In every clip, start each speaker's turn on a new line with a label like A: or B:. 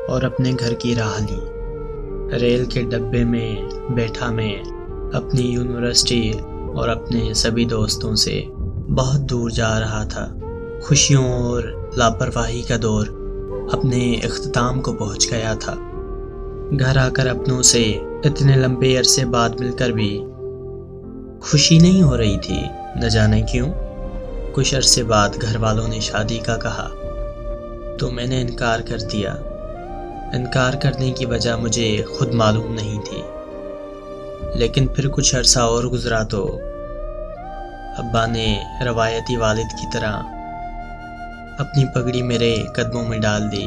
A: اور اپنے گھر کی راہ لی۔ ریل کے ڈبے میں بیٹھا میں اپنی یونیورسٹی اور اپنے سبھی دوستوں سے بہت دور جا رہا تھا۔ خوشیوں اور لاپرواہی کا دور اپنے اختتام کو پہنچ گیا تھا۔ گھر آ کر اپنوں سے اتنے لمبے عرصے بعد مل کر بھی خوشی نہیں ہو رہی تھی، نہ جانے کیوں۔ کچھ عرصے بعد گھر والوں نے شادی کا کہا تو میں نے انکار کر دیا۔ انکار کرنے کی وجہ مجھے خود معلوم نہیں تھی، لیکن پھر کچھ عرصہ اور گزرا تو ابا نے روایتی والد کی طرح اپنی پگڑی میرے قدموں میں ڈال دی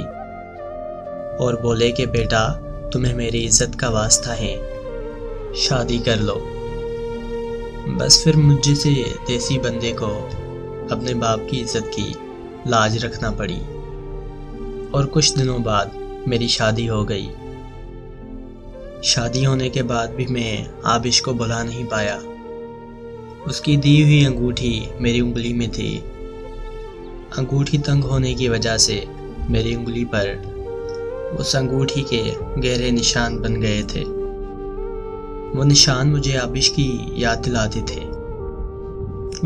A: اور بولے کہ بیٹا، تمہیں میری عزت کا واسطہ ہے، شادی کر لو۔ بس پھر مجھ جیسے دیسی بندے کو اپنے باپ کی عزت کی لاج رکھنا پڑی، اور کچھ دنوں بعد میری شادی ہو گئی۔ شادی ہونے کے بعد بھی میں آبش کو بھلا نہیں پایا۔ اس کی دی ہوئی انگوٹھی میری انگلی میں تھی۔ انگوٹھی تنگ ہونے کی وجہ سے میری انگلی پر اس انگوٹھی کے گہرے نشان بن گئے تھے۔ وہ نشان مجھے آبش کی یاد دلاتے تھے۔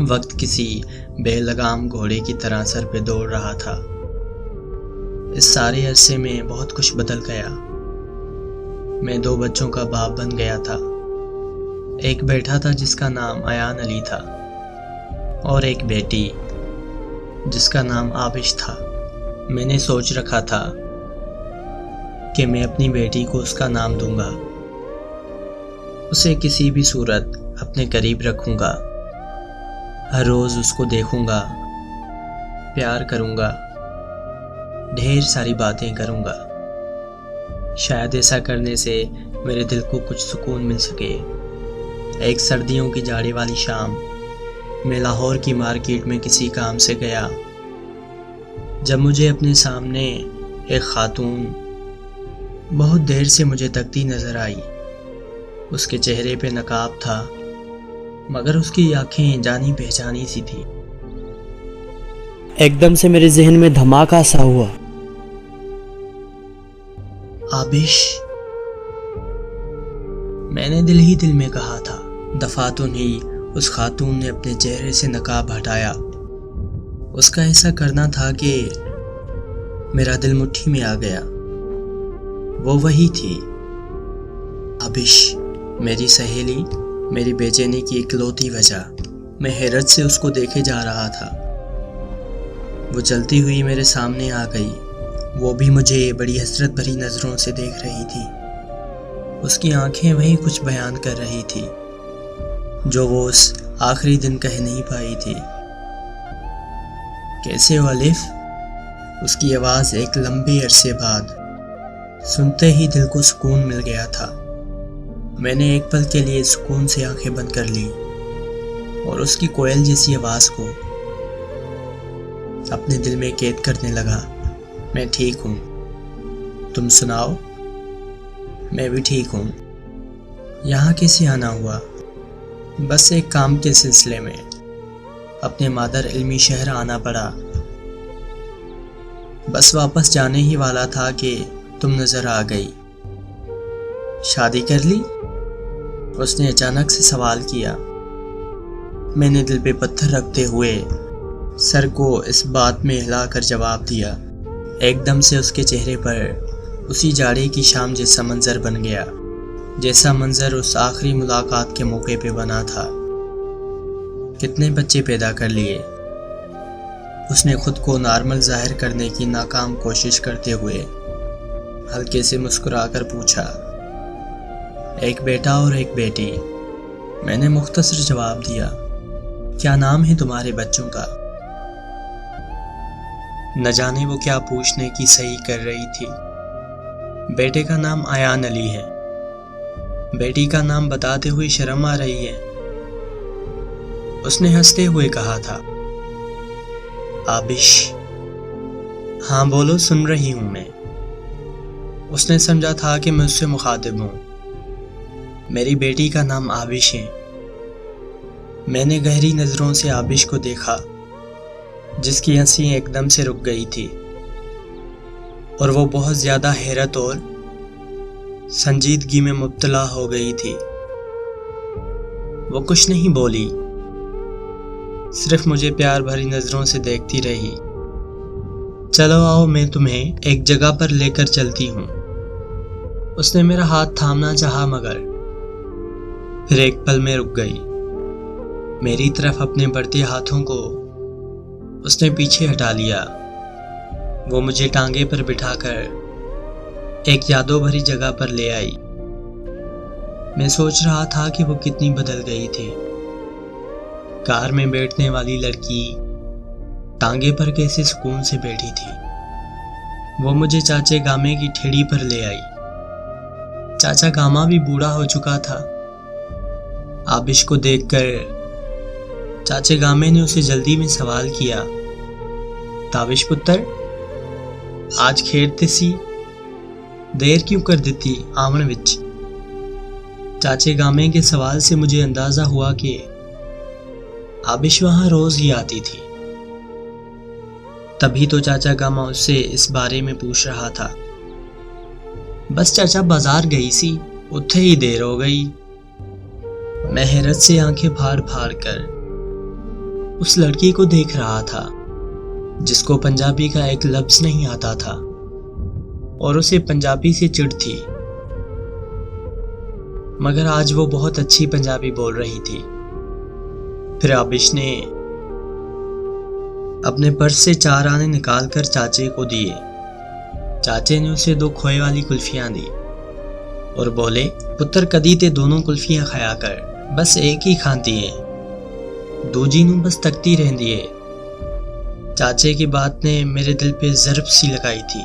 A: وقت کسی بے لگام گھوڑے کی طرح سر پہ دوڑ رہا تھا۔ اس سارے عرصے میں بہت کچھ بدل گیا۔ میں 2 بچوں کا باپ بن گیا تھا۔ ایک بیٹا تھا جس کا نام ایان علی تھا، اور ایک بیٹی جس کا نام آبش تھا۔ میں نے سوچ رکھا تھا کہ میں اپنی بیٹی کو اس کا نام دوں گا، اسے کسی بھی صورت اپنے قریب رکھوں گا، ہر روز اس کو دیکھوں گا، پیار کروں گا، ڈھیر ساری باتیں کروں گا۔ شاید ایسا کرنے سے میرے دل کو کچھ سکون مل سکے۔ ایک سردیوں کی جاڑی والی شام میں لاہور کی مارکیٹ میں کسی کام سے گیا، جب مجھے اپنے سامنے ایک خاتون بہت دیر سے مجھے تکتی نظر آئی۔ اس کے چہرے پہ نقاب تھا، مگر اس کی آنکھیں جانی پہچانی سی تھی۔
B: ایک دم سے میرے ذہن میں دھماکہ سا ہوا۔
A: آبش، میں نے دل ہی دل میں کہا تھا۔ دفعاتوں ہی اس خاتون نے اپنے چہرے سے نقاب ہٹایا۔ اس کا ایسا کرنا تھا کہ میرا دل مٹھی میں آ گیا۔ وہ وہی تھی، آبش، میری سہیلی، میری بے چینی کی اکلوتی وجہ۔ میں حیرت سے اس کو دیکھے جا رہا تھا۔ وہ چلتی ہوئی میرے سامنے آ گئی۔ وہ بھی مجھے بڑی حسرت بھری نظروں سے دیکھ رہی تھی۔ اس کی آنکھیں وہی کچھ بیان کر رہی تھی جو وہ اس آخری دن کہہ نہیں پائی تھی۔ کیسے ہو الف؟ اس کی آواز ایک لمبے عرصے بعد سنتے ہی دل کو سکون مل گیا تھا۔ میں نے ایک پل کے لیے سکون سے آنکھیں بند کر لی اور اس کی کوئل جیسی آواز کو اپنے دل میں قید کرنے لگا۔ میں ٹھیک ہوں، تم سناؤ؟ میں بھی ٹھیک ہوں۔ یہاں کیسے آنا ہوا؟ بس ایک کام کے سلسلے میں اپنے مادر علمی شہر آنا پڑا۔ بس واپس جانے ہی والا تھا کہ تم نظر آ گئی۔ شادی کر لی؟ اس نے اچانک سے سوال کیا۔ میں نے دل پہ پتھر رکھتے ہوئے سر کو اس بات میں ہلا کر جواب دیا۔ ایک دم سے اس کے چہرے پر اسی جاڑے کی شام جیسا منظر بن گیا، جیسا منظر اس آخری ملاقات کے موقع پہ بنا تھا۔ کتنے بچے پیدا کر لیے؟ اس نے خود کو نارمل ظاہر کرنے کی ناکام کوشش کرتے ہوئے ہلکے سے مسکرا کر پوچھا۔ ایک بیٹا اور ایک بیٹی، میں نے مختصر جواب دیا۔ کیا نام ہے تمہارے بچوں کا؟ نہ جانے وہ کیا پوچھنے کی صحیح کر رہی تھی۔ بیٹے کا نام ایان علی ہے۔ بیٹی کا نام بتاتے ہوئے شرم آ رہی ہے، اس نے ہنستے ہوئے کہا تھا۔ آبش، ہاں بولو، سن رہی ہوں میں۔ اس نے سمجھا تھا کہ میں اس سے مخاطب ہوں۔ میری بیٹی کا نام آبش ہے۔ میں نے گہری نظروں سے آبش کو دیکھا، جس کی ہنسی ایک دم سے رک گئی تھی اور وہ بہت زیادہ حیرت اور سنجیدگی میں مبتلا ہو گئی تھی۔ وہ کچھ نہیں بولی، صرف مجھے پیار بھری نظروں سے دیکھتی رہی۔ چلو آؤ، میں تمہیں ایک جگہ پر لے کر چلتی ہوں۔ اس نے میرا ہاتھ تھامنا چاہا مگر پھر ایک پل میں رک گئی۔ میری طرف اپنے بڑھتے ہاتھوں کو اس نے پیچھے ہٹا لیا۔ وہ مجھے ٹانگے پر بٹھا کر ایک یادوں بھری جگہ پر لے آئی۔ میں سوچ رہا تھا کہ وہ کتنی بدل گئی تھی۔ کار میں بیٹھنے والی لڑکی ٹانگے پر کیسے سکون سے بیٹھی تھی۔ وہ مجھے چاچے گامے کی ٹھیڑی پر لے آئی۔ چاچا گاما بھی بوڑھا ہو چکا تھا۔ آبش کو دیکھ کر چاچے گامے نے اسے جلدی میں سوال کیا، تابش پتر، آج کھیڑتے سی دیر کیوں کر دیتی آمن وچ؟ چاچے گامے کے سوال سے مجھے اندازہ ہوا کہ آبش وہاں روز ہی آتی تھی۔ تبھی تو چاچا گاما اس سے اس بارے میں پوچھ رہا تھا۔ بس چاچا بازار گئی سی، اتھے ہی دیر ہو گئی۔ میں حیرت سے آنکھیں پھاڑ پھاڑ کر اس لڑکی کو دیکھ رہا تھا جس کو پنجابی کا ایک لفظ نہیں آتا تھا اور اسے پنجابی سے چڑ تھی، مگر آج وہ بہت اچھی پنجابی بول رہی تھی۔ پھر آبش نے اپنے پرس سے 4 آنے نکال کر چاچے کو دیے۔ چاچے نے اسے 2 کھوئے والی کلفیاں دی اور بولے، پتر کدی تے دونوں کلفیاں کھایا کر، بس ایک ہی کھانتی ہے، دوجی نوں بس تکتی رہندی ہے۔ چاچے کی بات نے میرے دل پہ ضرب سی لگائی تھی۔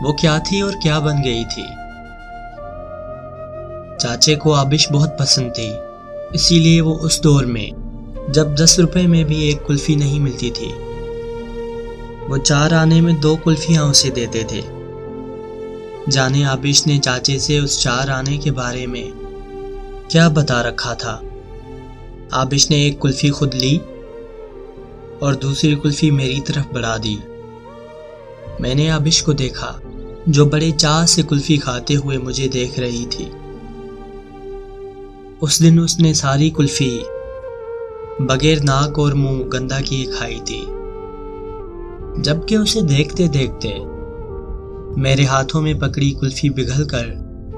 A: وہ کیا تھی اور کیا بن گئی تھی؟ چاچے کو آبش بہت پسند تھی، اسی لیے وہ اس دور میں جب 10 روپے میں بھی ایک کلفی نہیں ملتی تھی، وہ 4 آنے میں 2 کلفیاں اسے دیتے تھے۔ جانے آبش نے چاچے سے اس 4 آنے کے بارے میں کیا بتا رکھا تھا۔ آبش نے ایک کلفی خود لی اور دوسری کلفی میری طرف بڑھا دی۔ میں نے آبش کو دیکھا جو بڑے چاہ سے کلفی کھاتے ہوئے مجھے دیکھ رہی تھی۔ اس دن اس نے ساری کلفی بغیر ناک اور منہ گندا کیے کھائی تھی، جبکہ اسے دیکھتے دیکھتے میرے ہاتھوں میں پکڑی کلفی پگھل کر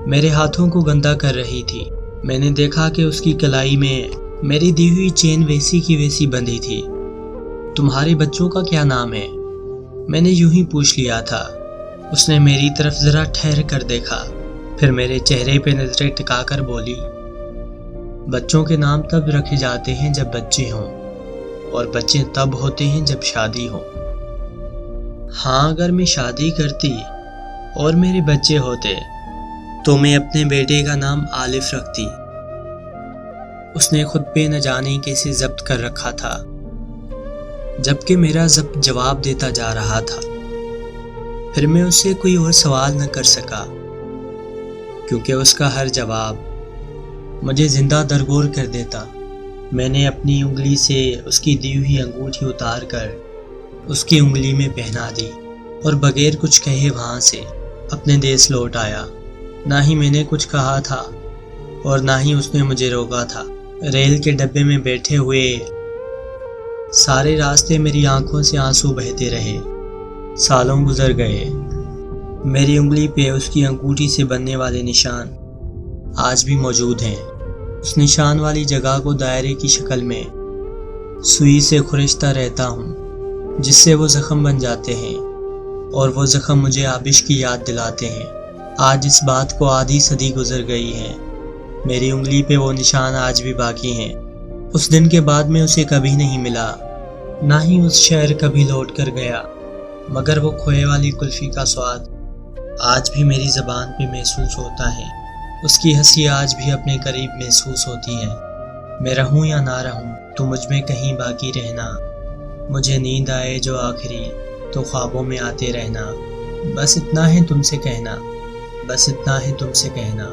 A: میرے ہاتھوں کو گندا کر رہی تھی۔ میں نے دیکھا کہ اس کی کلائی میں میری دی ہوئی چین ویسی کی ویسی بندھی تھی۔ تمہارے بچوں کا کیا نام ہے؟ میں نے یوں ہی پوچھ لیا تھا۔ اس نے میری طرف ذرا ٹھہر کر دیکھا، پھر میرے چہرے پہ نظریں ٹکا کر بولی، بچوں کے نام تب رکھے جاتے ہیں جب بچے ہوں، اور بچے تب ہوتے ہیں جب شادی ہو۔ ہاں، اگر میں شادی کرتی اور میرے بچے ہوتے تو میں اپنے بیٹے کا نام عالف رکھتی۔ اس نے خود پہ نہ جانے کیسے ضبط کر رکھا تھا، جبکہ میرا ضبط جواب دیتا جا رہا تھا۔ پھر میں اس سے کوئی اور سوال نہ کر سکا، کیونکہ اس کا ہر جواب مجھے زندہ درگور کر دیتا۔ میں نے اپنی انگلی سے اس کی دی ہوئی انگوٹھی اتار کر اس کی انگلی میں پہنا دی اور بغیر کچھ کہے وہاں سے اپنے دیس لوٹ آیا۔ نہ ہی میں نے کچھ کہا تھا اور نہ ہی اس نے مجھے روکا تھا۔ ریل کے ڈبے میں بیٹھے ہوئے سارے راستے میری آنکھوں سے آنسو بہتے رہے۔ سالوں گزر گئے، میری انگلی پہ اس کی انگوٹھی سے بننے والے نشان آج بھی موجود ہیں۔ اس نشان والی جگہ کو دائرے کی شکل میں سوئی سے خرچتا رہتا ہوں، جس سے وہ زخم بن جاتے ہیں اور وہ زخم مجھے آبش کی یاد دلاتے ہیں۔ آج اس بات کو آدھی صدی گزر گئی ہے، میری انگلی پہ وہ نشان آج بھی باقی ہیں۔ اس دن کے بعد میں اسے کبھی نہیں ملا، نہ ہی اس شہر کبھی لوٹ کر گیا، مگر وہ کھوئے والی کلفی کا سواد آج بھی میری زبان پہ محسوس ہوتا ہے۔ اس کی ہنسی آج بھی اپنے قریب محسوس ہوتی ہے۔ میں رہوں یا نہ رہوں تو مجھ میں کہیں باقی رہنا، مجھے نیند آئے جو آخری تو خوابوں میں آتے رہنا، بس اتنا ہے تم سے کہنا، بس اتنا ہے تم سے کہنا۔